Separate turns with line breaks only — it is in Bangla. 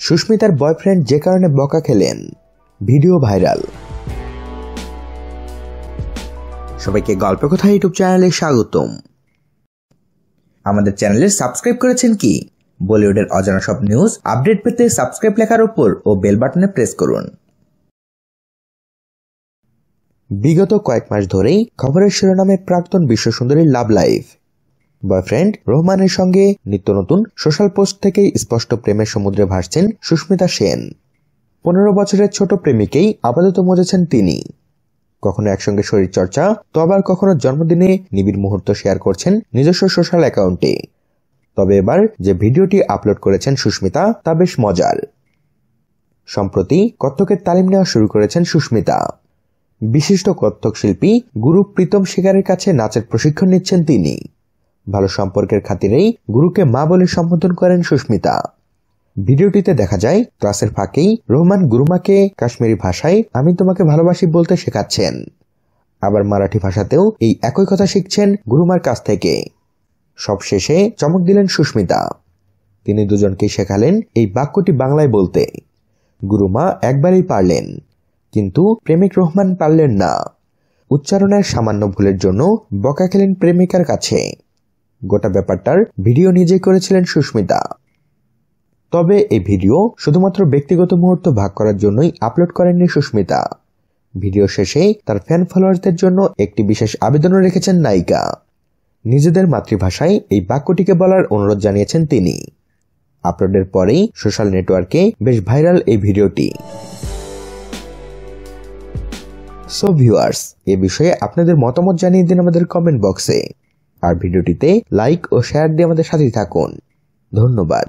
সুস্মিতার বয়ফ্রেন্ড যে কারণে বকা খেলেন, ভিডিও ভাইরাল। সবাইকে গল্প কথা ইউটিউব চ্যানেলে স্বাগতম। আমাদের চ্যানেলে সাবস্ক্রাইব করেছেন কি? বলিউডের অজানা সব নিউজ আপডেট পেতে সাবস্ক্রাইব লেখার উপর ও বেল বাটনে প্রেস করুন। বিগত কয়েক মাস ধরেই খবরের শিরোনামে প্রাক্তন বিশ্বসুন্দরীর লাভ লাইফ। বয়ফ্রেন্ড রোহমানের সঙ্গে নিত্য নতুন সোশ্যাল পোস্ট থেকেই স্পষ্ট প্রেমের সমুদ্রে ভাসছেন সুস্মিতা সেন। 15 বছরের ছোট প্রেমিকেই আপাতত মজেছেন তিনি। কখনো একসঙ্গে শরীর চর্চা, তো আবার কখনো জন্মদিনে নিবিড় মুহূর্ত শেয়ার করছেন নিজস্ব সোশ্যাল অ্যাকাউন্টে। তবে এবার যে ভিডিওটি আপলোড করেছেন সুস্মিতা তা বেশ মজার। সম্প্রতি কত্থকের তালিম নেওয়া শুরু করেছেন সুস্মিতা। বিশিষ্ট কত্থক শিল্পী গুরু প্রীতম শিকারের কাছে নাচের প্রশিক্ষণ নিচ্ছেন তিনি। ভালো সম্পর্কের খাতিরেই গুরুকে মা বলে সম্বোধন করেন সুস্মিতা। ভিডিওটিতে দেখা যায় ক্লাসের ফাঁকেই রোহমান গুরুমাকে কাশ্মীরি ভাষায় আমি তোমাকে ভালোবাসি বলতে শেখাচ্ছেন। আবার মারাঠি ভাষাতেও এই একই কথা শিখছেন গুরুমার কাছ থেকে। সবশেষে চমক দিলেন সুস্মিতা। তিনি দুজনকেই শেখালেন এই বাক্যটি বাংলায় বলতে। গুরুমা একবারই পারলেন, কিন্তু প্রেমিক রোহমান পারলেন না। উচ্চারণের সামান্য ভুলের জন্য বকা খেলেন প্রেমিকার কাছে। গোটা ব্যাপারটার ভিডিও নিজেই করেছিলেন সুস্মিতা। তবে এই ভিডিও শুধুমাত্র ব্যক্তিগত মুহূর্ত ভাগ করার জন্যই আপলোড করেননি সুস্মিতা। ভিডিও শেষে তার ফ্যান ফলোয়ারদের জন্য একটি বিশেষ আবেদনও রেখেছেন নায়িকা। নিজেদের মাতৃভাষায় এই বাক্যটিকে বলার অনুরোধ জানিয়েছেন তিনি। আপলোডের পরেই সোশ্যাল নেটওয়ার্কে বেশ ভাইরাল এই ভিডিওটি। সো ভিউয়ার্স, এ বিষয়ে আপনাদের মতামত জানিয়ে দিন আমাদের কমেন্ট বক্সে। আর ভিডিওটিতে লাইক ও শেয়ার দিয়ে আমাদের সাথে থাকুন। ধন্যবাদ।